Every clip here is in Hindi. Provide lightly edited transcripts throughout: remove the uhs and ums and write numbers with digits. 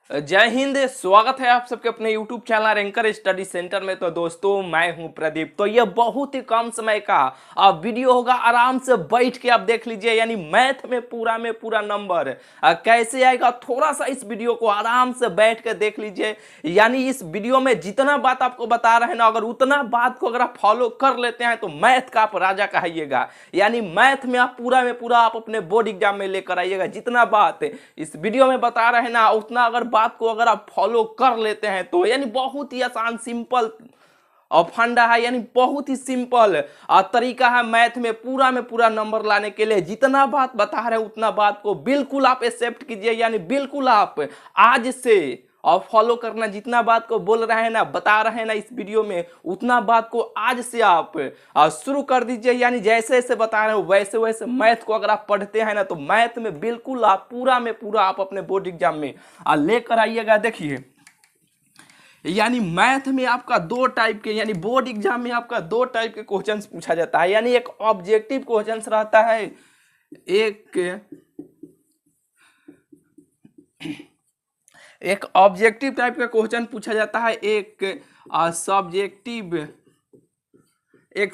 जय हिंद। स्वागत है आप सबके अपने YouTube channel anchor study centre में। तो दोस्तों मैं हूं प्रदीप। तो ये बहुत ही कम समय का वीडियो होगा, आराम से बैठ के आप देख लीजिए। यानी मैथ में पूरा नंबर कैसे आएगा, थोड़ा सा इस वीडियो को आराम से बैठ के देख लीजिए। यानी इस वीडियो में जितना बात आपको बता रहे हैं ना, अगर उतना बात को अगर आप फॉलो कर लेते हैं तो मैथ का आप राजा कहिएगा। यानी मैथ में आप पूरा आप अपने बोर्ड एग्जाम में लेकर आइएगा। जितना बात इस वीडियो में बता रहे हैं ना, उतना अगर बात को अगर आप फॉलो कर लेते हैं तो यानी बहुत ही आसान सिंपल और फंडा है। यानी बहुत ही सिंपल तरीका है मैथ में पूरा नंबर लाने के लिए। जितना बात बता रहे हैं उतना बात को बिल्कुल आप एक्सेप्ट कीजिए। यानी बिल्कुल आप आज से और फॉलो करना। जितना बात को बोल रहे हैं ना, बता रहे हैं ना इस वीडियो में, उतना बात को आज से आप शुरू कर दीजिए। यानी जैसे जैसे बता रहे हो वैसे वैसे मैथ को अगर आप पढ़ते हैं ना, तो मैथ में बिल्कुल आप पूरा आप अपने बोर्ड एग्जाम में लेकर आइएगा। देखिए, यानी मैथ में आपका दो टाइप के, यानी बोर्ड एग्जाम में आपका दो टाइप के क्वेश्चंस पूछा जाता है। यानी एक ऑब्जेक्टिव क्वेश्चंस रहता है, एक ऑब्जेक्टिव टाइप का क्वेश्चन पूछा जाता है, एक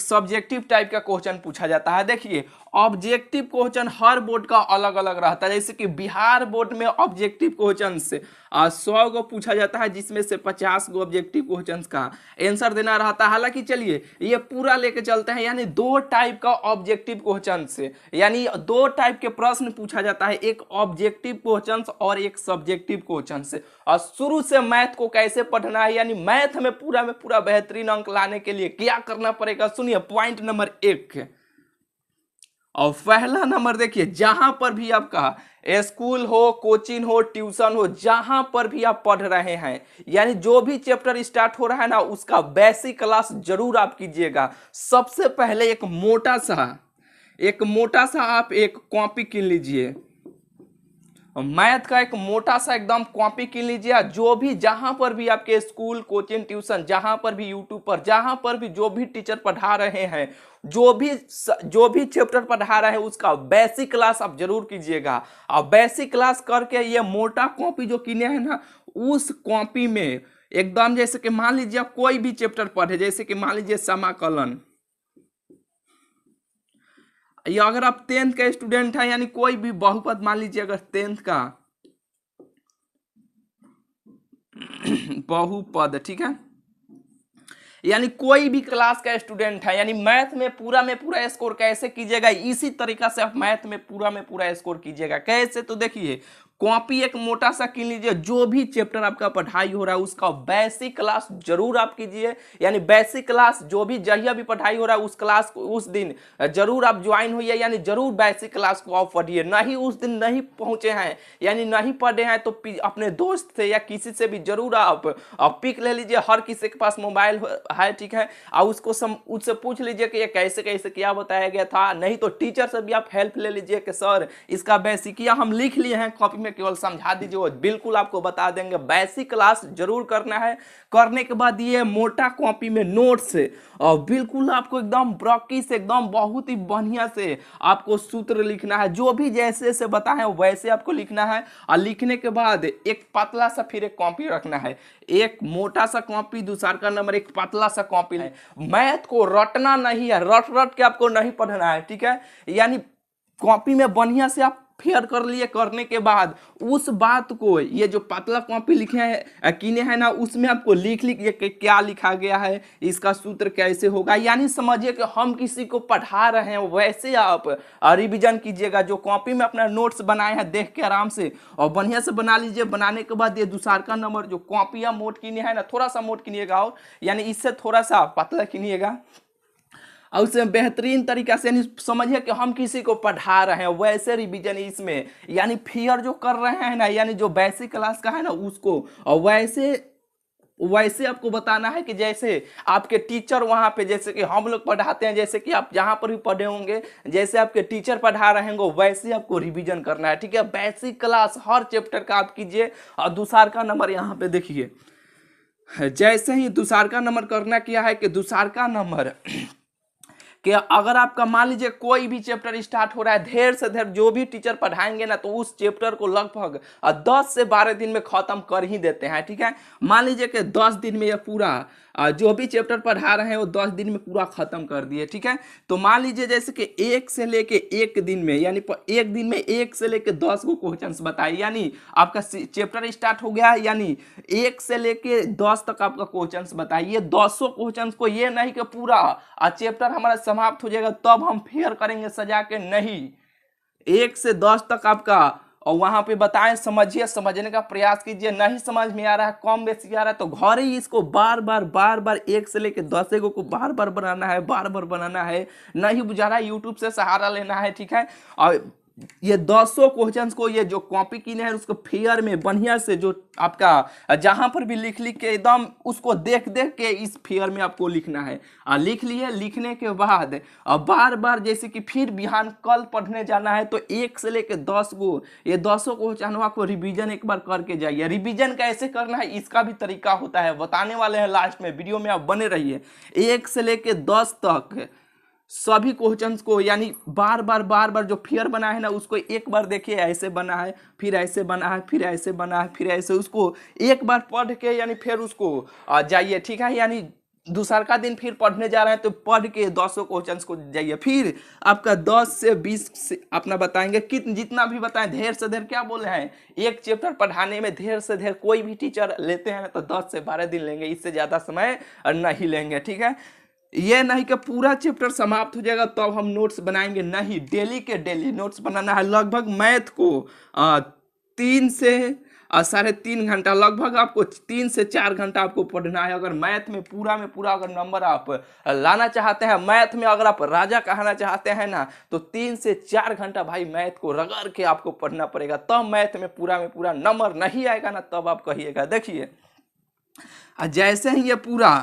सब्जेक्टिव टाइप का क्वेश्चन पूछा जाता है। देखिए, ऑब्जेक्टिव क्वेश्चन हर बोर्ड का अलग अलग रहता है। जैसे कि बिहार बोर्ड में ऑब्जेक्टिव क्वेश्चन से 100 को पूछा जाता है, जिसमें से 50 गो ऑब्जेक्टिव क्वेश्चन का आंसर देना रहता है। हालांकि चलिए ये पूरा लेके चलते हैं। यानी दो टाइप का ऑब्जेक्टिव क्वेश्चन से, यानी दो टाइप के प्रश्न पूछा जाता है, एक ऑब्जेक्टिव क्वेश्चन और एक सब्जेक्टिव क्वेश्चन से। और शुरू से मैथ को कैसे पढ़ना है, यानी मैथ में पूरा बेहतरीन अंक लाने के लिए क्या करना पड़ेगा, सुनिए। पॉइंट नंबर 1 और पहला नंबर, देखिए, जहां पर भी आपका स्कूल हो, कोचिंग हो, ट्यूशन हो, जहां पर भी आप पढ़ रहे हैं, यानी जो भी चैप्टर स्टार्ट हो रहा है ना, उसका बेसिक क्लास जरूर आप कीजिएगा। सबसे पहले एक मोटा सा आप एक कॉपी कीन लीजिए। मैथ का एक मोटा सा एकदम कॉपी कीन लीजिए। जो भी जहां पर भी आपके स्कूल, कोचिंग, ट्यूशन, जहां पर भी यूट्यूब पर, जहां पर भी जो भी टीचर पढ़ा रहे हैं, जो भी चैप्टर पढ़ा रहे हैं, उसका बेसिक क्लास आप जरूर कीजिएगा। और बेसिक क्लास करके ये मोटा कॉपी जो किने हैं ना, उस कॉपी में एकदम, जैसे कि मान लीजिए आप कोई भी चैप्टर पढ़े, जैसे कि मान लीजिए समाकलन, या अगर आप 10th का स्टूडेंट है, यानी कोई भी बहुपद, मान लीजिए अगर 10th का बहुपद, ठीक है, यानी कोई भी क्लास का स्टूडेंट है, यानी मैथ में पूरा स्कोर कैसे कीजिएगा, इसी तरीका से आप मैथ में पूरा स्कोर कीजिएगा। कैसे, तो देखिए, कॉपी एक मोटा सा कीन लीजिए। जो भी चैप्टर आपका पढ़ाई हो रहा है उसका बेसिक क्लास जरूर आप कीजिए। यानी बेसिक क्लास जो भी जहिया भी पढ़ाई हो रहा है उस क्लास को उस दिन जरूर आप ज्वाइन होइए। यानी जरूर बेसिक क्लास को आप पढ़िए। नहीं उस दिन नहीं पहुंचे हैं, यानी नहीं पढ़े हैं, तो अपने दोस्त से या किसी से भी जरूर आप पिक ले लीजिए। हर किसी के पास मोबाइल है, ठीक है, और उससे पूछ लीजिए कि ये कैसे कैसे क्या बताया गया था। नहीं तो टीचर से भी आप हेल्प ले लीजिए कि सर इसका बेसिक या हम लिख लिए हैं कॉपी में, केवल समझा दीजिए, वो बिल्कुल आपको बता देंगे। बेसिक क्लास जरूर करना है। करने के बाद ये मोटा कॉपी में नोट्स और बिल्कुल आपको एकदम बारीकी से, एकदम बहुत ही बढ़िया से आपको सूत्र लिखना है। जो भी जैसे जैसे बताए वैसे आपको लिखना है। और लिखने के बाद एक पतला सा फिर एक कॉपी रखना है। एक मोटा सा कॉपी, दूसरा का नंबर, एक पतला सा कॉपी है। मैथ को रटना नहीं है, रट के आपको नहीं पढ़ना है, ठीक है। यानी कॉपी में बढ़िया से आप फेयर कर लिए। करने के बाद उस बात को, ये जो पतला कॉपी लिखे हैं किने हैं ना, उसमें आपको लिख के क्या लिखा गया है, इसका सूत्र कैसे होगा। यानी समझिए कि हम किसी को पढ़ा रहे हैं, वैसे आप रिवीजन कीजिएगा। जो कॉपी में अपना नोट्स बनाए हैं देख के आराम से और बढ़िया से बना लीजिए। बनाने के बाद ये दूसरा का नंबर जो कॉपी या मोट किने है ना, थोड़ा सा मोट किनिएगा, और यानी इससे थोड़ा सा पतला किनिएगा। और उसमें बेहतरीन तरीका से, यानी समझिए कि हम किसी को पढ़ा रहे हैं, वैसे रिवीजन इसमें, यानी फियर जो कर रहे हैं ना, यानी जो बेसिक क्लास का है ना उसको, और वैसे आपको बताना है कि जैसे आपके टीचर वहां पे, जैसे कि हम लोग पढ़ाते हैं, जैसे कि आप जहां पर भी पढ़े होंगे, जैसे आपके टीचर पढ़ा रहे होंगे वैसे आपको रिवीजन करना है, ठीक है। बेसिक क्लास हर चैप्टर का आप कीजिए। और दूसरा का नंबर यहाँ पे देखिए, जैसे ही दूसरा का नंबर करना क्या है कि दूसरा का नंबर कि अगर आपका मान लीजिए कोई भी चैप्टर स्टार्ट हो रहा है, ढेर से ढेर जो भी टीचर पढ़ाएंगे ना तो उस चैप्टर को लगभग 10 से 12 दिन में खत्म कर ही देते हैं, ठीक है। मान लीजिए कि 10 दिन में ये पूरा जो भी चैप्टर पढ़ा रहे हैं वो 10 दिन में पूरा खत्म कर दिए, ठीक है। तो मान लीजिए जैसे कि एक से लेके एक दिन में, यानी एक दिन में 1 से लेके 10 को क्वेश्चंस बताइए, यानी आपका चैप्टर स्टार्ट हो गया, यानी 1 से लेके 10 तक आपका क्वेश्चंस बताइए। 200 क्वेश्चंस को, ये नहीं कि पूरा चैप्टर हमारा समाप्त हो जाएगा तब हम फेयर करेंगे सजा के, नहीं, 1 से 10 तक आपका और वहां पे बताएं, समझिए, समझने का प्रयास कीजिए। नहीं समझ में आ रहा है, कम बेसी आ रहा है तो घर ही इसको बार बार 1 से लेके 10 को बार बार बनाना है, बार बार बनाना है। नहीं बुझा रहा है, यूट्यूब से सहारा लेना है, ठीक है। और ये 200 क्वेश्चंस को ये जो कॉपी किए हैं उसको फेयर में बढ़िया से, जो आपका जहां पर भी लिख के एकदम उसको देख के इस फेयर में आपको लिखना है। लिख लिए, लिखने के बाद बार बार जैसे कि फिर बिहान कल पढ़ने जाना है तो 1 से लेके 10 को, ये 200 क्वेश्चन आपको रिवीजन एक बार करके जाइए। रिवीजन कैसे करना है इसका भी तरीका होता है, बताने वाले हैं लास्ट में, वीडियो में आप बने रहिए। 1 से लेके 10 तक सभी क्वेश्चंस को, यानी बार बार जो फियर बना है ना उसको एक बार देखिए, ऐसे बना है, फिर ऐसे बना है, फिर ऐसे बना है, फिर ऐसे, उसको एक बार पढ़ के यानी फिर उसको जाइए, ठीक है। यानी दूसरा का दिन फिर पढ़ने जा रहे हैं तो पढ़ के 200 क्वेश्चंस को जाइए। फिर आपका 10 से 20 से अपना बताएंगे, जितना भी बताएं, ढेर से ढेर क्या बोले हैं, एक चैप्टर पढ़ाने में ढेर से ढेर कोई भी टीचर लेते हैं तो 10 से 12 दिन लेंगे, इससे ज़्यादा समय नहीं लेंगे, ठीक है। ये नहीं कि पूरा चैप्टर समाप्त हो जाएगा तब हम नोट्स बनाएंगे, नहीं, डेली के डेली नोट्स बनाना है। लगभग मैथ को 3 से 3.5 घंटा, लगभग आपको 3 से 4 घंटा आपको पढ़ना है। अगर मैथ में पूरा अगर नंबर आप लाना चाहते हैं, मैथ में अगर आप राजा कहना चाहते हैं ना, तो 3 से 4 घंटा भाई मैथ को रगड़ के आपको पढ़ना पड़ेगा, तब मैथ में पूरा नंबर नहीं आएगा ना तब आप कहिएगा। देखिए जैसे ही ये पूरा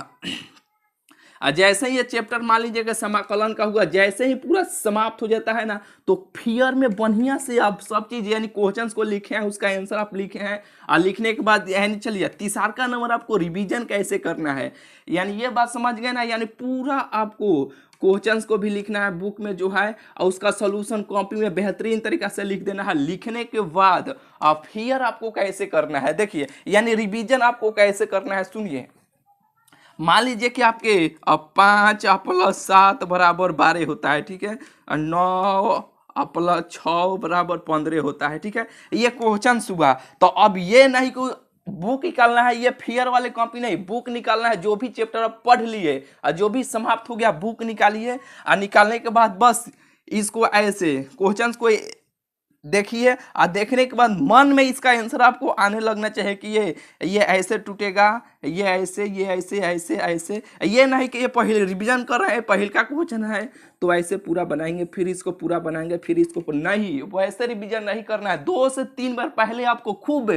जैसे ही ये चैप्टर मान लीजिए कि समाकलन का हुआ, जैसे ही पूरा समाप्त हो जाता है ना तो फियर में बढ़िया से आप सब चीज, यानी क्वेश्चंस को लिखे हैं, उसका आंसर आप लिखे हैं, और लिखने के बाद यानी चलिए तीसरा का नंबर आपको रिवीजन कैसे करना है, यानी ये बात समझ गए ना। यानी पूरा आपको क्वेश्चंस को भी लिखना है बुक में जो है, और उसका सोल्यूशन कॉपी में बेहतरीन तरीका से लिख देना है। लिखने के बाद फियर आपको कैसे करना है, देखिए, यानी रिवीजन आपको कैसे करना है, सुनिए। मान लीजिए कि आपके 5 + 7 = 12 होता है, ठीक है। 9 + 6 = 15 होता है, ठीक है। ये क्वेश्चन हुआ, तो अब ये नहीं कि बुक निकालना है, ये फेयर वाले कॉपी नहीं, बुक निकालना है। जो भी चैप्टर आप पढ़ लिए और जो भी समाप्त हो गया बुक निकालिए, और निकालने के बाद बस इसको ऐसे क्वेश्चंस को देखिए, और देखने के बाद मन में इसका आंसर आपको आने लगना चाहिए कि ये ऐसे टूटेगा, ये ऐसे, ये ऐसे ऐसे ऐसे। ये नहीं कि ये पहले रिवीजन कर रहे हैं, पहले का क्वेश्चन है तो ऐसे पूरा बनाएंगे, फिर इसको पूरा बनाएंगे, फिर इसको, नहीं, वैसे रिवीजन नहीं करना है। 2 से 3 बार पहले आपको खूब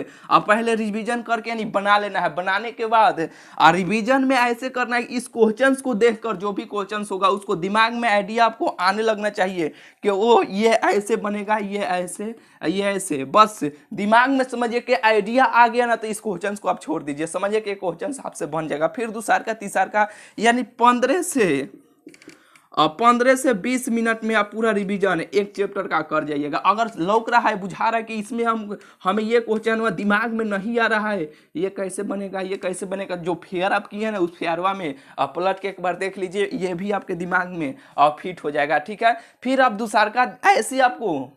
पहले रिवीजन करके यानी बना लेना है। बनाने के बाद रिवीजन में ऐसे करना है, इस क्वेश्चंस को देखकर जो भी क्वेश्चंस होगा उसको दिमाग में आइडिया आपको आने लगना चाहिए कि वो ये ऐसे बनेगा, ये ऐसे, ये ऐसे, बस दिमाग में समझिए कि आइडिया आ गया ना तो इस क्वेश्चंस को आप छोड़ दीजिए, समझिए कि क्वेश्चन आपसे बन जाएगा। फिर दूसरा का तीसरा का, यानी 15 से 20 मिनट में आप पूरा रिवीजन एक चैप्टर का कर जाइएगा। अगर लौक रहा है, बुझा रहा है कि इसमें हमें ये क्वेश्चन दिमाग में नहीं आ रहा है, ये कैसे बनेगा, ये कैसे बनेगा, जो फेयर आप किए ना उस फेयरवा में पलट के एक बार देख लीजिए, ये भी आपके दिमाग में फिट हो जाएगा, ठीक है। फिर आप दूसरा का ऐसे आपको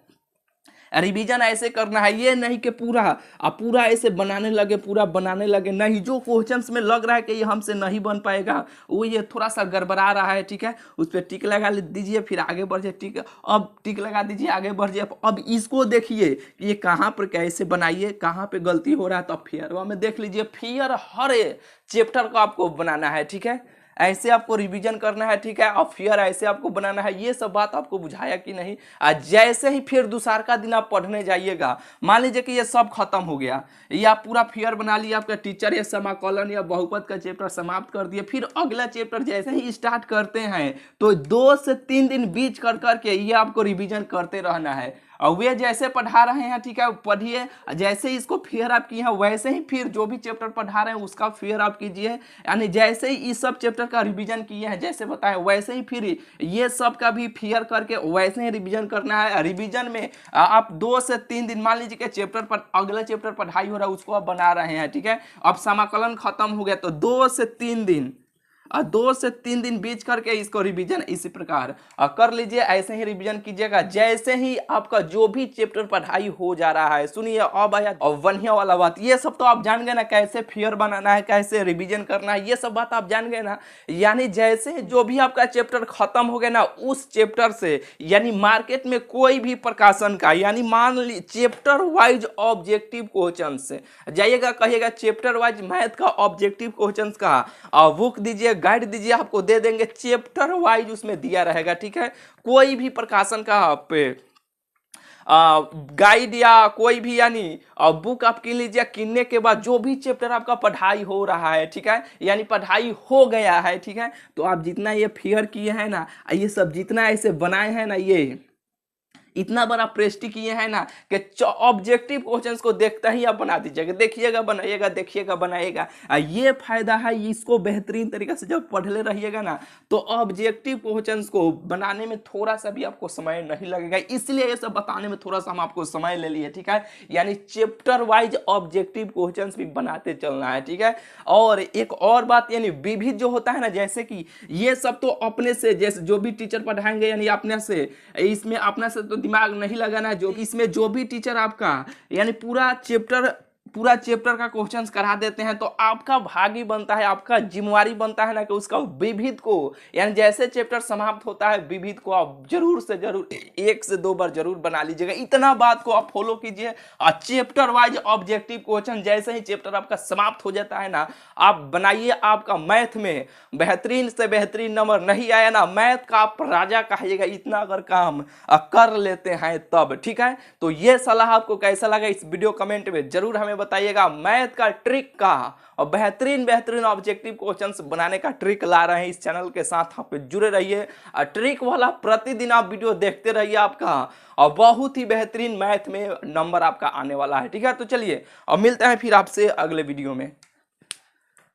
रिवीजन ऐसे करना है, ये नहीं कि पूरा ऐसे बनाने लगे, नहीं। जो क्वेश्चंस में लग रहा है कि ये हमसे नहीं बन पाएगा, वो ये थोड़ा सा गड़बड़ा रहा है, ठीक है, उस पर टिक लगा दीजिए, फिर आगे बढ़ जाए, ठीक है, अब टिक लगा दीजिए, आगे बढ़ जाए। अब इसको देखिए कि ये कहाँ पर कैसे बनाइए, कहाँ पे गलती हो रहा है, तो अब फेयरवा में देख लीजिए। फेयर हर चैप्टर को आपको बनाना है, ठीक है, ऐसे आपको रिवीजन करना है, ठीक है, और फिर ऐसे आपको बनाना है। ये सब बात आपको बुझाया कि नहीं। जैसे ही फिर दूसरा का दिन आप पढ़ने जाइएगा, मान लीजिए कि ये सब खत्म हो गया, ये आप पूरा फियर बना लिया, आपका टीचर या समाकलन या बहुपद का चैप्टर समाप्त कर दिए, फिर अगला चैप्टर जैसे ही स्टार्ट करते हैं तो 2 से 3 दिन बीच कर करके ये आपको रिवीजन करते रहना है। और वे जैसे पढ़ा रहे हैं, ठीक है, पढ़िए, जैसे इसको फिर आप किए हैं वैसे ही फिर जो भी चैप्टर पढ़ा रहे हैं उसका फिर आप कीजिए, यानी जैसे ही इस सब चैप्टर का रिवीजन किए हैं जैसे बताएं वैसे ही फिर ये सब का भी फिर करके वैसे ही रिवीजन करना है। रिवीजन में आप 2 से 3 दिन, मान लीजिए कि चैप्टर पर अगला चैप्टर पढ़ाई हो रहा है उसको आप बना रहे हैं, ठीक है, अब समाकलन खत्म हो गया तो 2 से 3 दिन 2 से 3 दिन बीच करके इसको रिवीजन इसी प्रकार कर लीजिए। ऐसे ही रिवीजन कीजिएगा जैसे ही आपका जो भी चैप्टर पढ़ाई हो जा रहा है। सुनिए अब आया बढ़िया वाला बात, ये सब तो आप जान गए ना, कैसे फियर बनाना है, कैसे रिवीजन करना है, ये सब बात आप जान गए ना। यानी जैसे जो भी आपका चैप्टर खत्म हो गया ना उस चैप्टर से, यानी मार्केट में कोई भी प्रकाशन का, यानी मान ली चैप्टर वाइज ऑब्जेक्टिव क्वेश्चन से जाइएगा, कहिएगा चैप्टर वाइज मैथ का ऑब्जेक्टिव क्वेश्चन का बुक दीजिए, गाइड दीजिए, आपको दे देंगे, चैप्टर वाइज उसमें दिया रहेगा, ठीक है। कोई भी प्रकाशन का पे गाइड या कोई भी यानी बुक आप किन लीजिए, किनने के बाद जो भी चैप्टर आपका पढ़ाई हो रहा है, ठीक है, यानी पढ़ाई हो गया है, ठीक है, तो आप जितना ये फियर किए हैं ना, ये सब जितना ऐसे बनाए हैं ना, ये इतना बड़ा प्रेस्टी किए हैं ना कि ऑब्जेक्टिव क्वेश्चंस को देखते ही आप बना दीजिएगा, देखिएगा बनाइएगा, देखिएगा बनाइएगा। ये फायदा है, इसको बेहतरीन तरीके से जब पढ़ ले रहिएगा ना तो ऑब्जेक्टिव क्वेश्चंस को बनाने में थोड़ा सा भी आपको समय नहीं लगेगा, इसलिए ये सब बताने में थोड़ा सा हम आपको समय ले लिए, ठीक है। यानी चैप्टर वाइज ऑब्जेक्टिव क्वेश्चंस भी बनाते चलना है, ठीक है। और एक और बात, यानी विविध जो होता है ना, जैसे कि ये सब तो अपने से, जैसे जो भी टीचर पढ़ाएंगे यानी अपने से, इसमें अपने से तो दिमाग नहीं लगाना, जो इसमें जो भी टीचर आपका यानी पूरा चैप्टर का क्वेश्चंस करा देते हैं तो आपका भागी बनता है, आपका जिम्मेवारी बनता है ना कि उसका विविध को, यानी जैसे चैप्टर समाप्त होता है विविध को आप जरूर से जरूर 1 से 2 बार जरूर बना लीजिएगा। इतना बात को आप फॉलो कीजिए। और चैप्टर वाइज ऑब्जेक्टिव क्वेश्चन जैसे ही चैप्टर आपका समाप्त हो जाता है ना, आप बनाइए। आपका मैथ में बेहतरीन से बेहतरीन नंबर नहीं आया ना, मैथ का आप राजा कहिएगा, इतना अगर काम कर लेते हैं तब, ठीक है। तो ये सलाह आपको कैसा लगा इस वीडियो कमेंट में जरूर हमें बताइएगा। मैथ का ट्रिक का और बेहतरीन ऑब्जेक्टिव क्वेश्चंस बनाने का ट्रिक ला रहे हैं, इस चैनल के साथ आप जुड़े रहिए। ट्रिक वाला प्रतिदिन आप वीडियो देखते रहिए, आपका और बहुत ही बेहतरीन मैथ में नंबर आपका आने वाला है, ठीक है। तो चलिए और मिलते हैं फिर आपसे अगले वीडियो में।